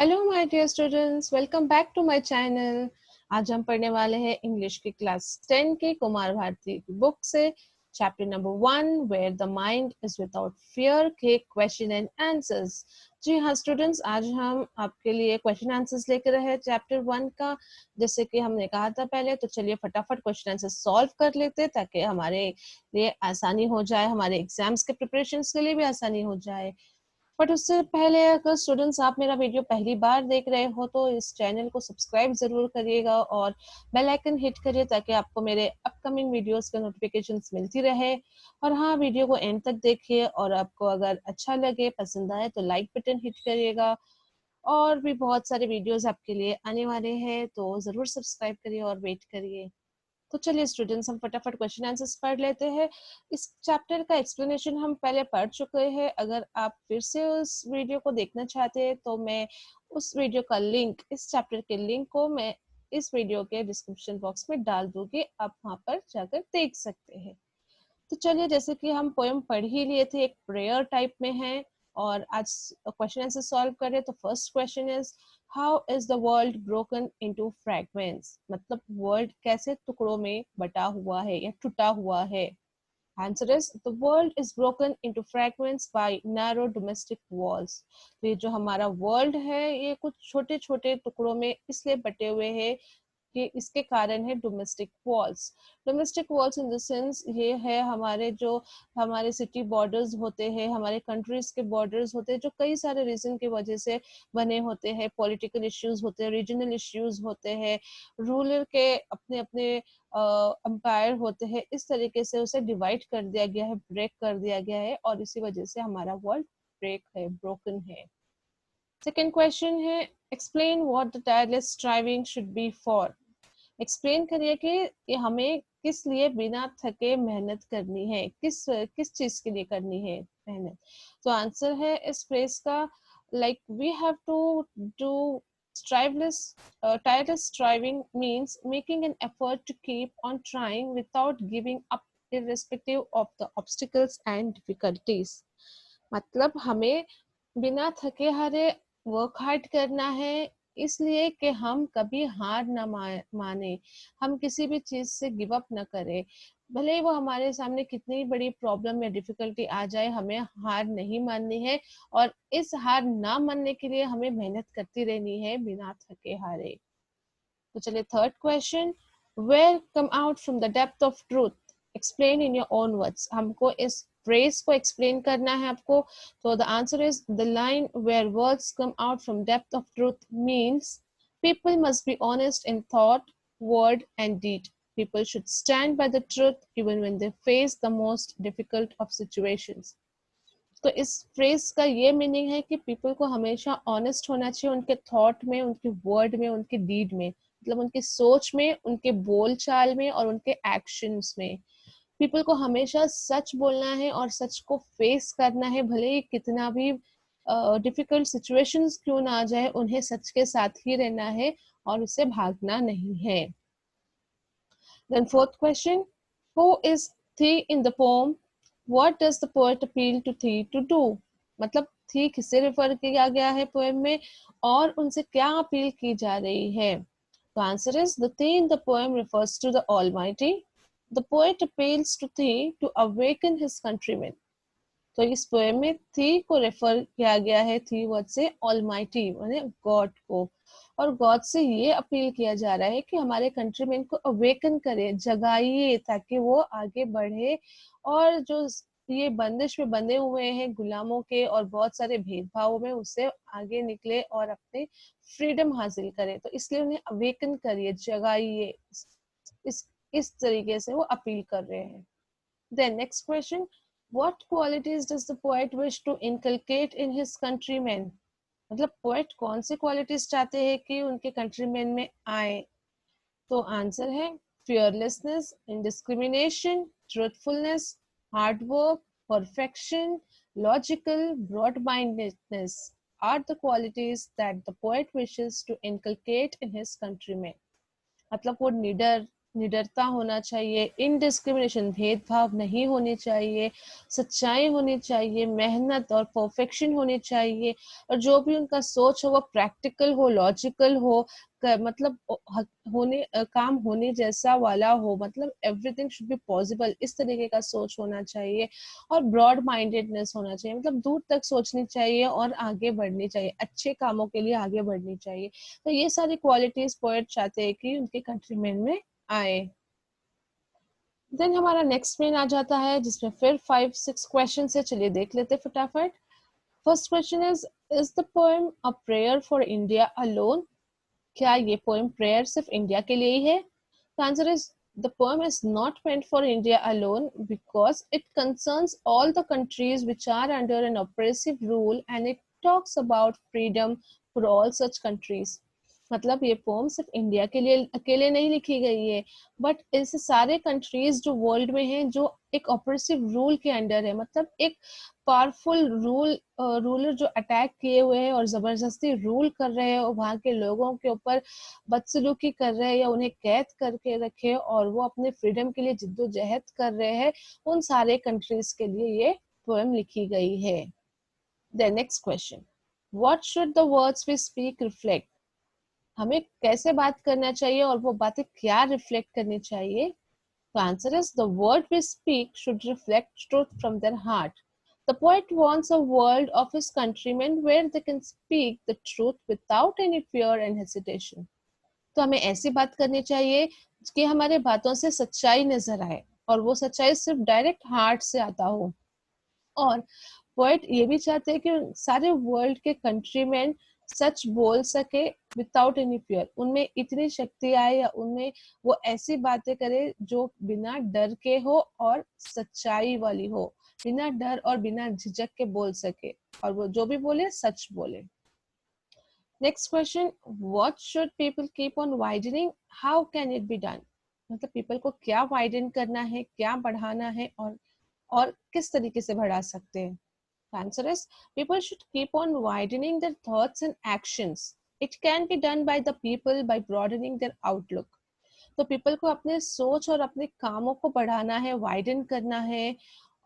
Hello my dear students, welcome back to my channel. आज हम पढ़ने वाले हैं इंग्लिश की क्लास 10 की कुमार भारती की बुक से chapter number 1 where the mind is without fear के क्वेश्चन एंड आंसर्स। जी हाँ स्टूडेंट्स, आज हम आपके लिए क्वेश्चन आंसर्स लेकर रहे हैं चैप्टर 1 का। जैसे कि हमने कहा था पहले, तो चलिए फटाफट क्वेश्चन आंसर सॉल्व कर लेते ताकि हमारे लिए आसानी हो जाए, हमारे एग्जाम्स के प्रिपरेशन के लिए भी आसानी हो जाए। बट उससे पहले अगर स्टूडेंट्स आप मेरा वीडियो पहली बार देख रहे हो तो इस चैनल को सब्सक्राइब जरूर करिएगा और बेल आइकन हिट करिए ताकि आपको मेरे अपकमिंग वीडियोस के नोटिफिकेशंस मिलती रहे। और हाँ, वीडियो को एंड तक देखिए और आपको अगर अच्छा लगे, पसंद आए तो लाइक बटन हिट करिएगा। और भी बहुत सारे वीडियोस आपके लिए आने वाले हैं, तो जरूर सब्सक्राइब करिए और वेट करिए। तो चलिए स्टूडेंट्स, हम फटाफट क्वेश्चन आंसर्स पढ़ लेते हैं। इस चैप्टर का एक्सप्लेनेशन हम पहले पढ़ चुके हैं। अगर आप फिर से उस वीडियो को देखना चाहते हैं तो मैं उस वीडियो का लिंक, इस चैप्टर के लिंक को मैं इस वीडियो के डिस्क्रिप्शन बॉक्स में डाल दूंगी, आप वहां पर जाकर देख सकते हैं। तो चलिए, जैसे कि हम पोएम पढ़ ही लिए थे, एक प्रेयर टाइप में है और आज क्वेश्चन आंसर सॉल्व करें। तो first question is, how is the world broken into fragments? मतलब वर्ल्ड कैसे टुकड़ों में बटा हुआ है या टूटा हुआ है। Answer is, the world is broken into fragments by narrow domestic walls. तो ये जो हमारा वर्ल्ड है, ये कुछ छोटे छोटे टुकड़ों में इसलिए बटे हुए हैं कि इसके कारण है domestic walls. Domestic walls in the sense ये है हमारे जो हमारे सिटी बॉर्डर्स होते हैं, हमारे कंट्रीज के बॉर्डर्स होते हैं, जो कई सारे रीजन की वजह से बने होते हैं। पॉलिटिकल इश्यूज होते हैं, रीजनल इश्यूज होते हैं, रूलर के अपने अपने एम्पायर होते हैं। इस तरीके से उसे डिवाइड कर दिया गया है, ब्रेक कर दिया गया है और इसी वजह से हमारा वर्ल्ड ब्रेक है, ब्रोकन है। सेकेंड क्वेश्चन है, explain what the tireless striving should be for. Explain करिए कि ये हमें किस लिए बिना थके मेहनत करनी है, किस किस चीज के लिए करनी है मेहनत। तो आंसर है इस फ्रेज का, like we have to do striveless tireless striving means making an effort to keep on trying without giving up irrespective of the obstacles and difficulties। मतलब हमें बिना थके हारे वर्क हार्ड करना है, इसलिए कि हम कभी हार ना माने, हम किसी भी चीज से गिव अप ना करें। भले ही वो हमारे सामने कितनी बड़ी प्रॉब्लम या डिफिकल्टी आ जाए, हमें हार नहीं माननी है और इस हार ना मानने के लिए हमें मेहनत करती रहनी है बिना थके हारे। तो चलिए third question, where come out from the depth of truth, explain in your own words. हमको इस फ्रेज को एक्सप्लेन करना है आपको। तो the answer is, the line where words come out from depth of truth means people must be honest in thought, word and deed. People should stand by the truth even when they face the most difficult of situations. तो इस phrase का ये meaning है कि people को हमेशा honest होना चाहिए, उनके थॉट में, उनके वर्ड में, उनके डीड में, मतलब उनकी सोच में, उनके बोल चाल में और उनके एक्शंस में। पीपल को हमेशा सच बोलना है और सच को फेस करना है, भले ही कितना भी डिफिकल्ट सिचुएशंस क्यों ना आ जाए, उन्हें सच के साथ ही रहना है और उससे भागना नहीं है। Then fourth question, who is thee in the poem? What does the poet appeal to thee to do? मतलब थी किसे रेफर किया गया है पोएम में और उनसे क्या अपील की जा रही है। तो answer is, the thee in the poem refers to the Almighty. The poet appeals to thee to awaken his countrymen. तो इस पोएम में थी को रेफर किया गया है, थी वर्ड से ऑलमाइटी माने गॉड को, और गॉड से ये अपील किया जा रहा है कि हमारे कंट्रीमैन को अवेकन करे, जगाइए ताकि वो आगे बढ़े और जो ये बंदिश में बंधे हुए हैं गुलामों के और बहुत सारे भेदभावों में, उससे आगे निकले और अपने फ्रीडम हासिल करे। तो इसलिए उन्हें अवेकन करिए, जगाइए, इस तरीके से वो अपील कर रहे हैं। Then next question, what qualities does the poet wish to inculcate in his countrymen? मतलब पोएट कौन सी क्वालिटीज चाहते हैं कि उनके कंट्रीमैन में आए। तो आंसर है, fearlessness, indiscrimination, truthfulness, hard work, perfection, logical, broad-mindedness are the qualities that the poet wishes to inculcate in his countrymen। मतलब वो निडर, निडरता होना चाहिए, इनडिस्क्रिमिनेशन, भेदभाव नहीं होनी चाहिए, सच्चाई होनी चाहिए, मेहनत और परफेक्शन होनी चाहिए, और जो भी उनका सोच हो वो प्रैक्टिकल हो, लॉजिकल हो, मतलब काम होने जैसा वाला हो, मतलब एवरीथिंग शुड बी पॉसिबल, इस तरीके का सोच होना चाहिए, और ब्रॉड माइंडेडनेस होना चाहिए, मतलब दूर तक सोचनी चाहिए और आगे बढ़नी चाहिए, अच्छे कामों के लिए आगे बढ़नी चाहिए। तो ये सारी क्वालिटीज पोएट चाहते हैं कि उनके कंट्रीमेन में आए। देन हमारा नेक्स्ट मेन आ जाता है जिसमें फिर 5-6 क्वेश्चन है, चलिए देख लेते फटाफट। First question is the poem a prayer for India alone? क्या ये पोएम प्रेयर सिर्फ इंडिया के लिए ही है? The answer is the poem is not meant for India alone because it concerns all the countries which are under an oppressive rule, and it talks about freedom for all such countries. मतलब ये pome सिर्फ India के लिए अकेले नहीं लिखी गई है, बट ऐसे सारे कंट्रीज जो वर्ल्ड में हैं जो एक ऑपरेसिव रूल के अंडर है, मतलब एक पावरफुल रूलर जो अटैक किए हुए हैं और जबरदस्ती रूल कर रहे हैं और वहाँ के लोगों के ऊपर बदसलूकी कर रहे हैं या उन्हें कैद करके रखे और वो अपने फ्रीडम के लिए जिद्दोजहद कर रहे हैं, उन सारे कंट्रीज के लिए ये पोएम लिखी गई है। The next question, what should the words we speak reflect? हमें कैसे बात करना चाहिए और वो बातें क्या रिफ्लेक्ट करनी चाहिए? The answer is the word we speak should reflect truth from their heart. The poet wants a world of his countrymen where they can speak the truth without any fear and hesitation. तो हमें ऐसी बात करनी चाहिए कि हमारे बातों से सच्चाई नजर आए और वो सच्चाई सिर्फ डायरेक्ट हार्ट से आता हो। और पोएट ये भी चाहते हैं कि सारे वर्ल्ड के कंट्रीमैन सच बोल सके विदाउट एनी फियर, उनमें इतनी शक्ति आए या उनमें वो ऐसी बातें करे जो बिना डर के हो और सच्चाई वाली हो, बिना डर और बिना झिझक के बोल सके, और वो जो भी बोले सच बोले। Next question, what should people keep on widening, how can it be done? मतलब पीपल को क्या वाइडन करना है, क्या बढ़ाना है, और किस तरीके से बढ़ा सकते हैं? The answer is people should keep on widening their thoughts and actions. It can be done by the people by broadening their outlook. तो पीपल को अपने सोच और अपने कामों को बढ़ाना है, वाइडन करना है,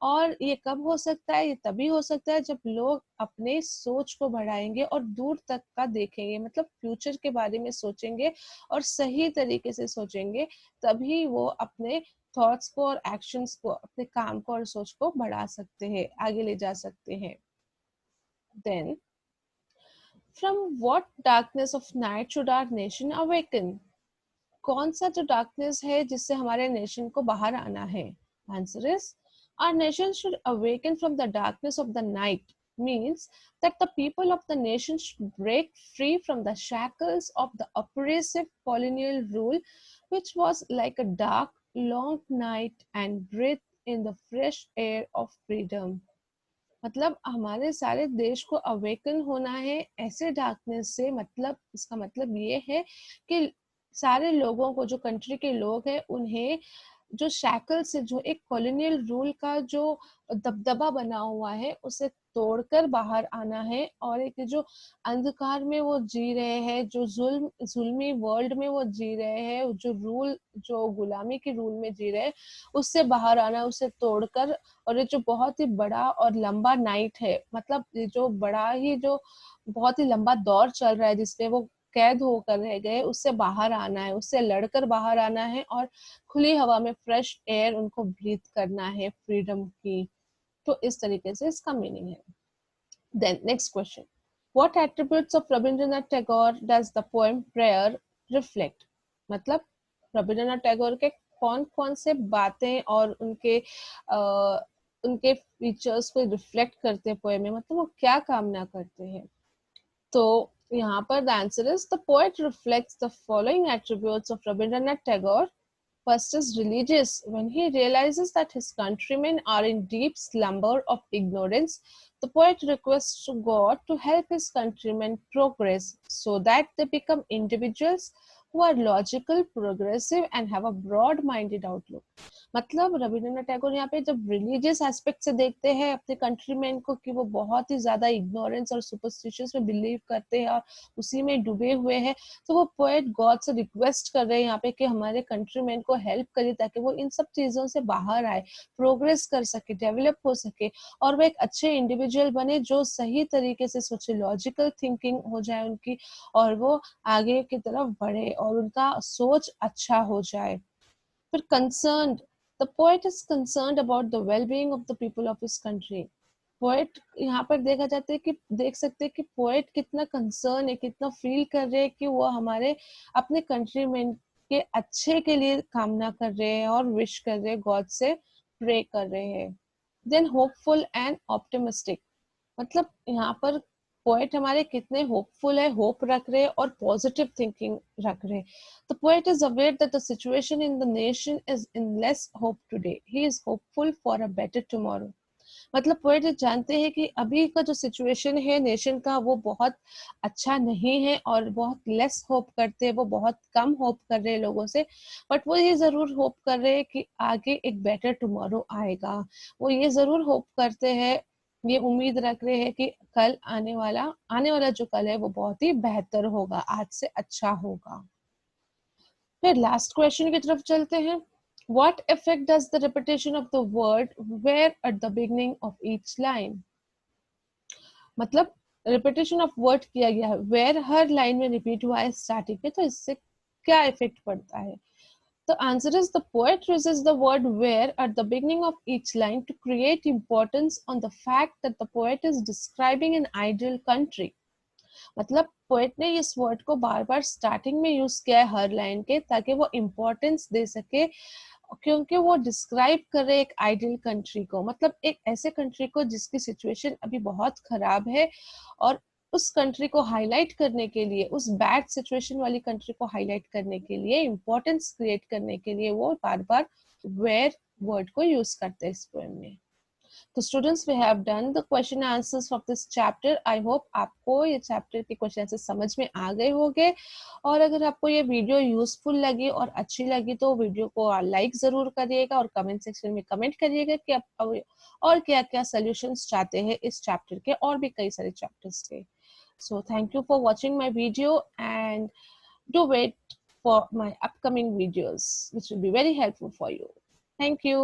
और ये कब हो सकता है? ये तभी हो सकता है जब लोग अपने सोच को बढ़ाएंगे और दूर तक का देखेंगे, मतलब फ्यूचर के बारे में सोचेंगे और सही तरीके से सोचेंगे, तभी वो अपने थॉट्स को और एक्शंस को, अपने काम को और सोच को बढ़ा सकते हैं, आगे ले जा सकते हैं। Then from what darkness of night should our nation awaken? कौन सा जो डार्कनेस है जिससे हमारे नेशन को बाहर आना है? Answer is our nation should awaken from the darkness of the night, means that the people of the nation should break free from the shackles of the oppressive colonial rule, which was like a dark long night, and breathe in the fresh air of freedom. मतलब हमारे सारे देश को awaken होना है ऐसे darkness से, मतलब इसका मतलब ये है कि सारे लोगों को, जो कंट्री के लोग हैं, उन्हें जो शैकल से, जो एक कॉलोनियल रूल का जो दबदबा बना हुआ है, उसे तोड़कर बाहर आना है, और एक जो अंधकार में वो जी रहे हैं, जो जुल्मी वर्ल्ड में वो जी रहे हैं, जो रूल, जो गुलामी के रूल में जी रहे हैं, उससे बाहर आना, उसे तोड़कर। और ये जो बहुत ही बड़ा और लंबा नाइट है, मतलब ये जो बड़ा ही, जो बहुत ही लंबा दौर चल रहा है जिसपे वो कैद होकर रह गए, उससे बाहर आना है, उससे लड़कर बाहर आना है, और खुली हवा में फ्रेश एयर उनको ब्रीथ करना है, फ्रीडम की। तो इस तरीके से इसका मीनिंग है। Then next question, what attributes of Rabindranath Tagore does the poem prayer reflect? मतलब रविंद्रनाथ टैगोर के कौन कौन से बातें और उनके फीचर्स को रिफ्लेक्ट करते हैं पोएम में, मतलब वो क्या कामना करते हैं? तो यहाँ पर the answer is the poet reflects the following attributes of Rabindranath Tagore. First is religious. When he realizes that his countrymen are in deep slumber of ignorance, the poet requests God to help his countrymen progress so that they become individuals who are logical, progressive and have a broad minded outlook. मतलब रविंद्रनाथ टैगोर यहाँ पे जब religious aspect से देखते हैं अपने countryman को कि वो बहुत ही ज्यादा इग्नोरेंस और सुपरस्टिशियस में बिलीव करते हैं और उसी में डूबे हुए हैं, तो वो पोएट गॉड से रिक्वेस्ट कर रहे हैं यहाँ पे कि हमारे कंट्रीमैन को हेल्प करिए ताकि वो इन सब चीजों से बाहर आए, प्रोग्रेस कर सके, डेवलप हो सके और वो एक अच्छे इंडिविजुअल बने जो सही तरीके से सोचे, लॉजिकल थिंकिंग हो जाए उनकी और वो आगे की तरफ बढ़े और उनका सोच अच्छा हो जाए। फिर concerned, the poet is concerned about the wellbeing of the people of his country. Poet यहाँ पर देखा जाता है कि देख सकते हैं कि पोएट कितना कंसर्न है, कितना फील कर रहे हैं कि वो हमारे अपने कंट्रीमैन के अच्छे के लिए कामना कर रहे हैं और विश कर रहे हैं, गॉड से प्रे कर रहे हैं। देन होपफुल एंड ऑप्टिमिस्टिक, मतलब यहाँ पर पोएट हमारे कितने होपफुल है, होप रख रहे हैं और पॉजिटिव थिंकिंग रख रहे हैं। The poet is aware that the situation in the nation is in less hope today, he is hopeful for a better tomorrow. मतलब पोएट जानते हैं कि अभी का जो सिचुएशन है नेशन का वो बहुत अच्छा नहीं है और बहुत लेस होप करते हैं, वो बहुत कम होप कर रहे हैं लोगों से, बट वो ये जरूर होप कर रहे हैं कि आगे एक बेटर टुमारो आएगा। वो ये जरूर होप करते हैं, ये उम्मीद रख रहे हैं कि कल आने वाला जो कल है वो बहुत ही बेहतर होगा, आज से अच्छा होगा। फिर लास्ट क्वेश्चन की तरफ चलते हैं। What effect does the repetition of the word where at the beginning of each line? मतलब repetition of word किया गया है, where हर लाइन में रिपीट हुआ है स्टार्टिंग में, तो इससे क्या इफेक्ट पड़ता है? The answer is the poet uses the word where at the beginning of each line to create importance on the fact that the poet is describing an ideal country. मतलब poet ने इस word को बार बार starting में use किया है हर line के ताकि वो इम्पोर्टेंस दे सके, क्योंकि वो डिस्क्राइब कर रहे एक आइडियल कंट्री को, मतलब एक ऐसे कंट्री को जिसकी सिचुएशन अभी बहुत खराब है और उस कंट्री को हाईलाइट करने के लिए, उस बैड सिचुएशन वाली कंट्री को हाईलाइट करने के लिए, इम्पोर्टेंस क्रिएट करने के लिए वो बार बार वेयर वर्ड को यूज करते हैं इस पोएम में। तो students we have done the question answers of this chapter. I hope आपको ये चैप्टर के क्वेश्चन आंसर समझ में आ गए होंगे और अगर आपको ये वीडियो यूजफुल लगी और अच्छी लगी तो वीडियो को लाइक जरूर करिएगा और कमेंट सेक्शन में कमेंट करिएगा कि आप और क्या क्या सोल्यूशंस चाहते हैं इस चैप्टर के और भी कई सारे चैप्टर्स के। So thank you for watching my video and do wait for my upcoming videos which will be very helpful for you. Thank you.